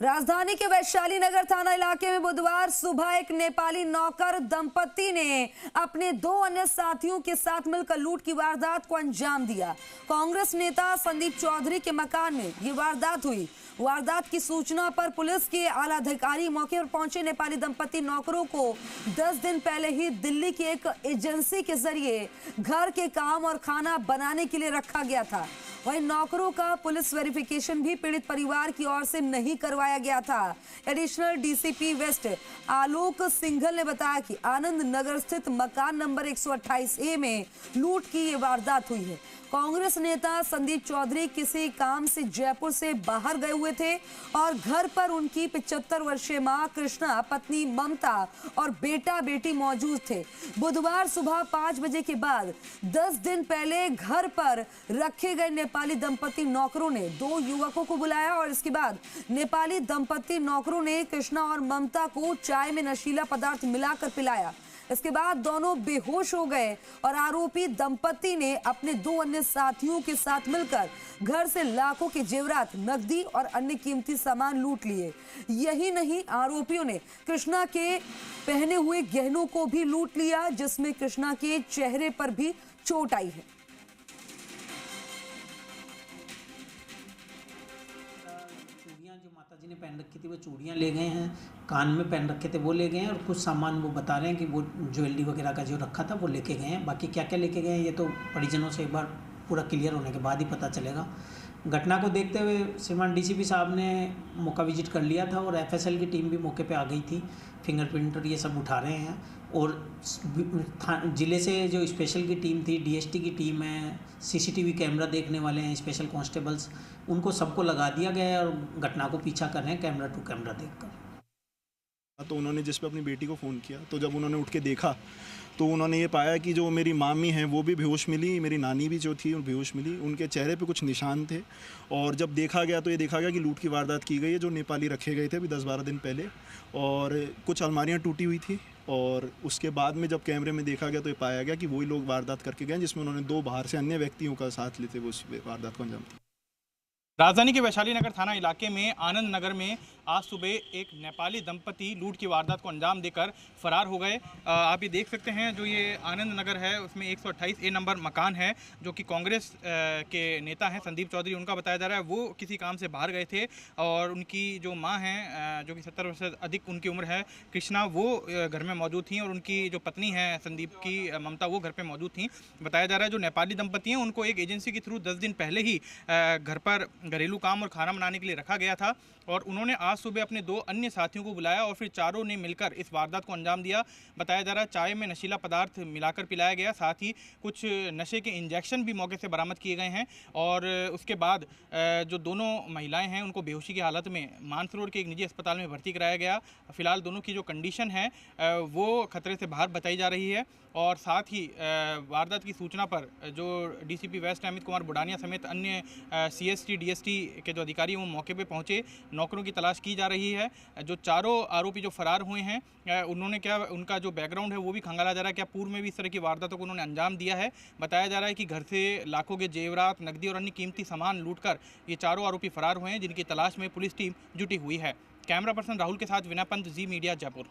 राजधानी के वैशाली नगर थाना इलाके में बुधवार सुबह एक नेपाली नौकर दंपति ने अपने दो अन्य साथियों के साथ मिलकर लूट की वारदात को अंजाम दिया। कांग्रेस नेता संदीप चौधरी के मकान में ये वारदात हुई। वारदात की सूचना पर पुलिस के आला अधिकारी मौके पर पहुंचे। नेपाली दंपति नौकरों को 10 दिन पहले ही दिल्ली की एक एजेंसी के जरिए घर के काम और खाना बनाने के लिए रखा गया था। वहीं नौकरों का पुलिस वेरिफिकेशन भी पीड़ित परिवार की ओर से नहीं करवाया गया था। एडिशनल डीसीपी वेस्ट आलोक सिंघल ने बताया कि आनंद नगर स्थित मकान नंबर 128A में लूट की ये वारदात हुई है। कांग्रेस नेता संदीप चौधरी किसी काम से जयपुर से बाहर गए हुए थे और घर पर उनकी 75 वर्षीय मां कृष्णा, पत्नी ममता और बेटा बेटी मौजूद थे। बुधवार सुबह 5 बजे के बाद 10 दिन पहले घर पर रखे गए नेपाली दंपति नौकरों ने 2 युवकों को बुलाया और इसके बाद नेपाली दंपति नौकरों ने कृष्णा और ममता को चाय में नशीला पदार्थ मिलाकर पिलाया। इसके बाद दोनों बेहोश हो गए और आरोपी दंपति ने अपने 2 अन्य साथियों के साथ मिलकर घर से लाखों के जेवरात, नकदी और अन्य कीमती सामान लूट लिए। यही नहीं, आरोपियों ने कृष्णा के पहने हुए गहनों को भी लूट लिया, जिसमें कृष्णा के चेहरे पर भी चोट आई है। जो माताजी ने पहन रखी थी वो चूड़ियाँ ले गए हैं, कान में पहन रखे थे वो ले गए हैं और कुछ सामान वो बता रहे हैं कि वो ज्वेलरी वगैरह का जो रखा था वो लेके गए हैं। बाकी क्या क्या लेके गए हैं ये तो परिजनों से एक बार पूरा क्लियर होने के बाद ही पता चलेगा। घटना को देखते हुए श्रीमान डीसीपी साहब ने मौका विजिट कर लिया था और एफएसएल की टीम भी मौके पे आ गई थी। फिंगरप्रिंट और ये सब उठा रहे हैं और ज़िले से जो स्पेशल की टीम थी, डीएसटी की टीम है, सीसीटीवी कैमरा देखने वाले हैं, स्पेशल कांस्टेबल्स, उनको सबको लगा दिया गया है और घटना को पीछा कर रहे हैं कैमरा टू कैमरा देखकर। तो उन्होंने जिस पे अपनी बेटी को फ़ोन किया तो जब उन्होंने उठ के देखा तो उन्होंने ये पाया कि जो मेरी मामी हैं वो भी बेहोश मिली, मेरी नानी भी जो थी वो बेहोश मिली। उनके चेहरे पे कुछ निशान थे और जब देखा गया तो ये देखा गया कि लूट की वारदात की गई है। जो नेपाली रखे गए थे अभी 10-12 दिन पहले और कुछ अलमारियाँ टूटी हुई थी और उसके बाद में जब कैमरे में देखा गया तो ये पाया गया कि वही लोग वारदात करके गए जिसमें उन्होंने 2 बाहर से अन्य व्यक्तियों का साथ लेते वो उस वारदात को अंजाम दिया। राजधानी के वैशाली नगर थाना इलाके में आनंद नगर में आज सुबह एक नेपाली दंपति लूट की वारदात को अंजाम देकर फरार हो गए। आप ये देख सकते हैं, जो ये आनंद नगर है उसमें 128A नंबर मकान है, जो कि कांग्रेस के नेता हैं संदीप चौधरी, उनका बताया जा रहा है वो किसी काम से बाहर गए थे और उनकी जो माँ हैं, जो कि 70 वर्ष से अधिक उनकी उम्र है, कृष्णा, वो घर में मौजूद थी और उनकी जो पत्नी है संदीप की, ममता, वो घर पर मौजूद थी। बताया जा रहा है जो नेपाली दंपति हैं उनको एक एजेंसी के थ्रू 10 दिन पहले ही घर पर घरेलू काम और खाना बनाने के लिए रखा गया था और उन्होंने आज सुबह अपने 2 अन्य साथियों को बुलाया और फिर चारों ने मिलकर इस वारदात को अंजाम दिया। बताया जा रहा है चाय में नशीला पदार्थ मिलाकर पिलाया गया, साथ ही कुछ नशे के इंजेक्शन भी मौके से बरामद किए गए हैं और उसके बाद जो दोनों महिलाएं हैं उनको बेहोशी की हालत में मानसरोवर के एक निजी अस्पताल में भर्ती कराया गया। फिलहाल दोनों की जो कंडीशन है वो खतरे से बाहर बताई जा रही है और साथ ही वारदात की सूचना पर जो डीसीपी वेस्ट अमित कुमार बुडानिया समेत अन्य सीएसटी, डीएसटी के जो अधिकारी हैं वो मौके पे पहुंचे। नौकरों की तलाश की जा रही है। जो चारों आरोपी जो फरार हुए हैं उन्होंने उनका जो बैकग्राउंड है वो भी खंगाला जा रहा है, क्या पूर्व में भी इस तरह की वारदातों को उन्होंने अंजाम दिया है। बताया जा रहा है कि घर से लाखों के जेवरात, नकदी और अन्य कीमती सामान लूटकर ये चारों आरोपी फरार हुए हैं, जिनकी तलाश में पुलिस टीम जुटी हुई है। कैमरा पर्सन राहुल के साथ विनय पंत, जी मीडिया, जयपुर।